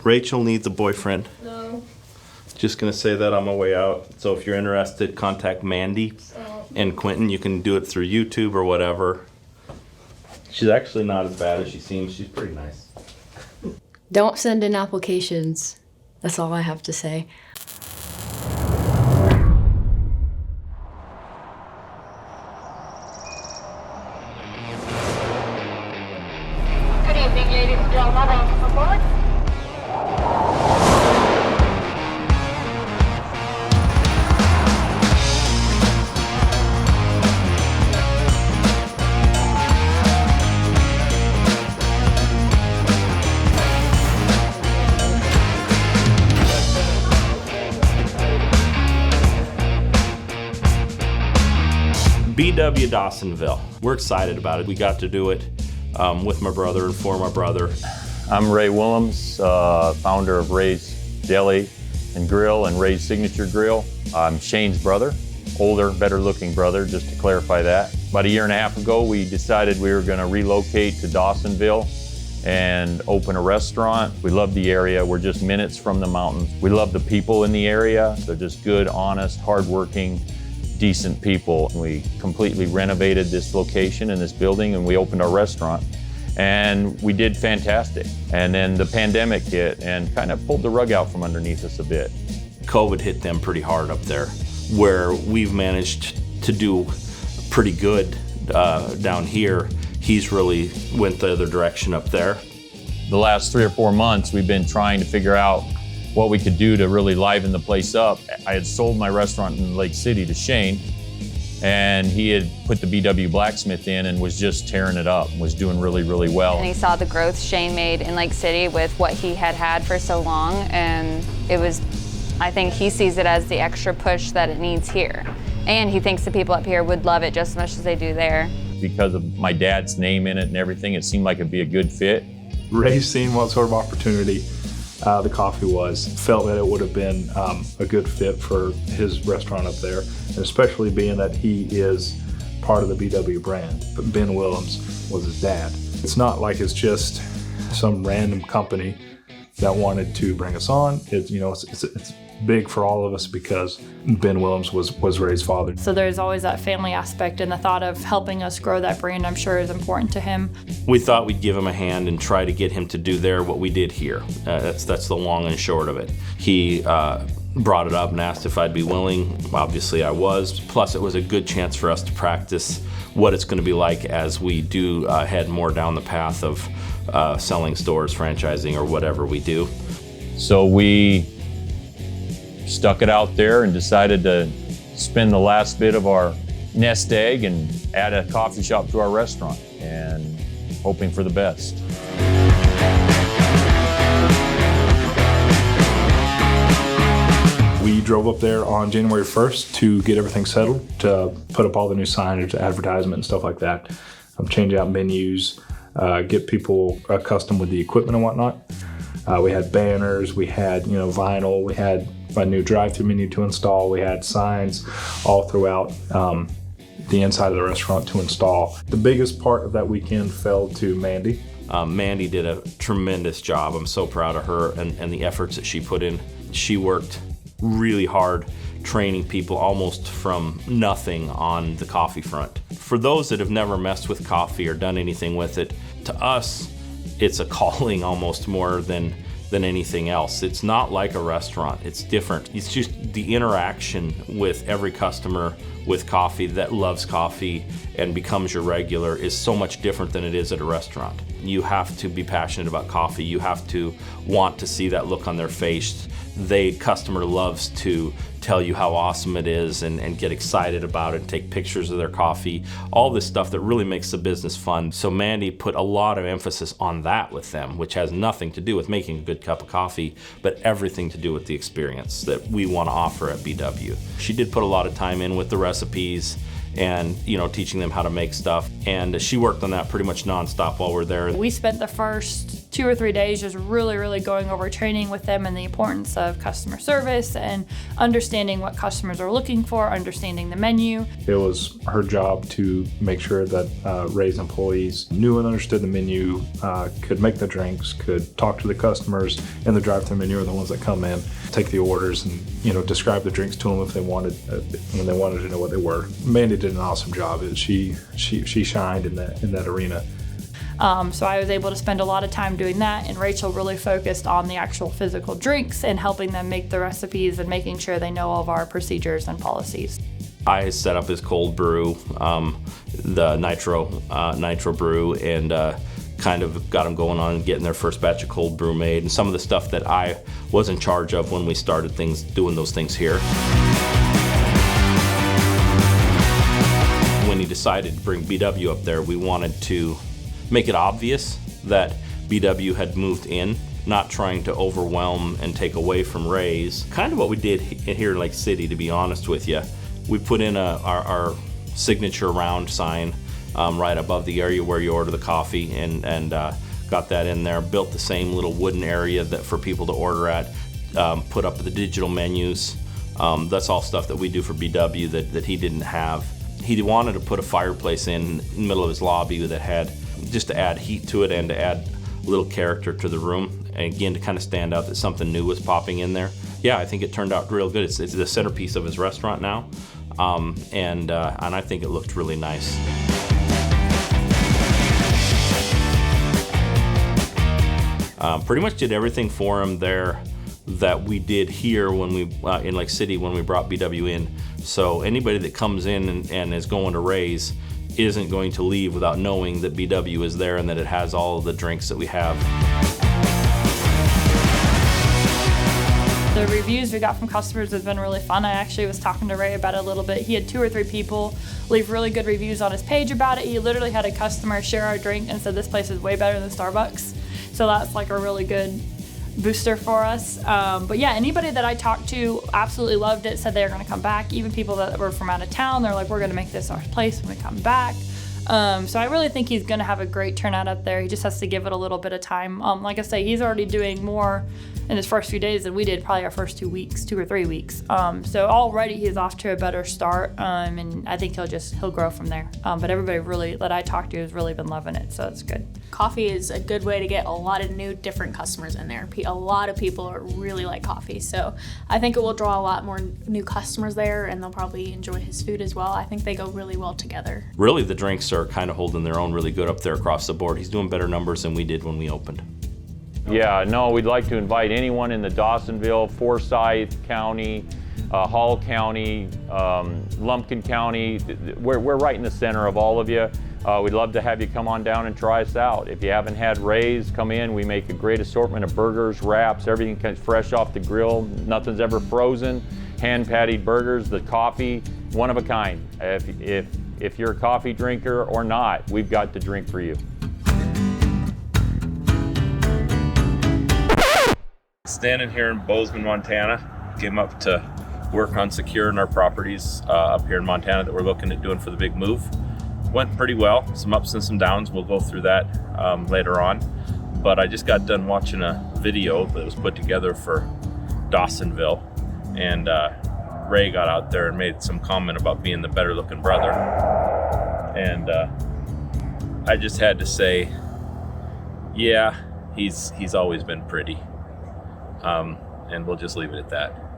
Rachel needs a boyfriend. No. Just gonna say that on my way out. So if you're interested, contact Mandy and Quentin. You can do it through YouTube or whatever. She's actually not as bad as she seems. She's pretty nice. Don't send in applications. That's all I have to say. Good evening, ladies and gentlemen. Welcome aboard. BW Dawsonville. We're excited about it. We got to do it with my brother and for my brother. I'm Ray Willems, founder of Ray's Deli and Grill and Ray's Signature Grill. I'm Shane's brother, older, better looking brother, just to clarify that. About a year and a half ago, we decided we were gonna relocate to Dawsonville and open a restaurant. We love the area. We're just minutes from the mountains. We love the people in the area. They're just good, honest, hardworking, decent people. We completely renovated this location and this building, and we opened our restaurant. And we did fantastic. And then the pandemic hit and kind of pulled the rug out from underneath us a bit. COVID hit them pretty hard up there, where we've managed to do pretty good down here. He's really went the other direction up there. The last 3 or 4 months, we've been trying to figure out what we could do to really liven the place up. I had sold my restaurant in Lake City to Shane, and he had put the BW Blacksmith in and was just tearing it up, was doing really, really well. And he saw the growth Shane made in Lake City with what he had had for so long, and it was, I think he sees it as the extra push that it needs here. And he thinks the people up here would love it just as much as they do there. Because of my dad's name in it and everything, it seemed like it'd be a good fit. Ray seen what sort of opportunity the coffee was, felt that it would have been a good fit for his restaurant up there, and especially being that he is part of the BW brand. But Ben Willems was his dad. It's not like it's just some random company that wanted to bring us on. It's big for all of us because Ben Willems was Ray's father. So there's always that family aspect, and the thought of helping us grow that brand, I'm sure, is important to him. We thought we'd give him a hand and try to get him to do there what we did here. That's the long and short of it. He brought it up and asked if I'd be willing. Obviously I was. Plus it was a good chance for us to practice what it's going to be like as we do head more down the path of selling stores, franchising, or whatever we do. So we stuck it out there and decided to spin the last bit of our nest egg and add a coffee shop to our restaurant, and hoping for the best. We drove up there on January 1st to get everything settled, to put up all the new signage, advertisement, and stuff like that, change out menus, get people accustomed with the equipment and whatnot. We had banners, we had vinyl, we had a new drive-through menu to install, we had signs all throughout the inside of the restaurant to install. The biggest part of that weekend fell to Mandy. Mandy did a tremendous job. I'm so proud of her and the efforts that she put in. She worked really hard training people almost from nothing on the coffee front. For those that have never messed with coffee or done anything with it, to us, it's a calling almost more than anything else. It's not like a restaurant, it's different. It's just the interaction with every customer with coffee that loves coffee and becomes your regular is so much different than it is at a restaurant. You have to be passionate about coffee. You have to want to see that look on their face. Customer loves to tell you how awesome it is and get excited about it, take pictures of their coffee, all this stuff that really makes the business fun. So Mandy put a lot of emphasis on that with them, which has nothing to do with making a good cup of coffee, but everything to do with the experience that we want to offer at BW. She did put a lot of time in with the recipes and teaching them how to make stuff, and she worked on that pretty much nonstop while we're there. We spent the first first 2 or 3 days just really going over training with them and the importance of customer service and understanding what customers are looking for, understanding the menu. It was her job to make sure that Ray's employees knew and understood the menu, could make the drinks, could talk to the customers in the drive-thru menu, or the ones that come in, take the orders, and describe the drinks to them if they wanted, when they wanted to know what they were. Mandy did an awesome job. She shined in that arena. So I was able to spend a lot of time doing that, and Rachel really focused on the actual physical drinks and helping them make the recipes and making sure they know all of our procedures and policies. I set up his cold brew, the nitro brew, and kind of got them going on and getting their first batch of cold brew made, and some of the stuff that I was in charge of when we started doing those things here. When he decided to bring BW up there, we wanted to make it obvious that BW had moved in, not trying to overwhelm and take away from Ray's. Kind of what we did here in Lake City, to be honest with you. We put in our signature round sign right above the area where you order the coffee, and got that in there. Built the same little wooden area that for people to order at. Put up the digital menus. That's all stuff that we do for BW that he didn't have. He wanted to put a fireplace in the middle of his lobby that had, just to add heat to it and to add a little character to the room, and again to kind of stand out that something new was popping in there. Yeah, I think it turned out real good. It's the centerpiece of his restaurant now, and I think it looked really nice. Pretty much did everything for him there that we did here when we in Lake City when we brought BW in. So anybody that comes in and is going to Ray's isn't going to leave without knowing that BW is there and that it has all of the drinks that we have. The reviews we got from customers has been really fun. I actually was talking to Ray about it a little bit. He had 2 or 3 people leave really good reviews on his page about it. He literally had a customer share our drink and said this place is way better than Starbucks. So that's like a really good booster for us. But yeah, anybody that I talked to absolutely loved it, said they were gonna come back. Even people that were from out of town, they're like, we're gonna make this our place when we come back. So I really think he's gonna have a great turnout up there. He just has to give it a little bit of time. Like I say, he's already doing more in his first few days than we did probably our first 2 or 3 weeks. So already he's off to a better start, and I think he'll grow from there. But everybody really that I talked to has really been loving it, so it's good. Coffee is a good way to get a lot of new, different customers in there. A lot of people really like coffee, so I think it will draw a lot more new customers there, and they'll probably enjoy his food as well. I think they go really well together. Really, the drinks are kind of holding their own really good up there across the board. He's doing better numbers than we did when we opened. Yeah, no, we'd like to invite anyone in the Dawsonville, Forsyth County, Hall County, Lumpkin County. We're right in the center of all of you. We'd love to have you come on down and try us out. If you haven't had Ray's, come in. We make a great assortment of burgers, wraps, everything comes fresh off the grill. Nothing's ever frozen. Hand-patted burgers, the coffee, one of a kind. If you're a coffee drinker or not, we've got the drink for you. Standing here in Bozeman, Montana, came up to work on securing our properties up here in Montana that we're looking at doing for the big move. Went pretty well, some ups and some downs. We'll go through that later on. But I just got done watching a video that was put together for Dawsonville, and Ray got out there and made some comment about being the better looking brother. And I just had to say, yeah, he's always been pretty. And we'll just leave it at that.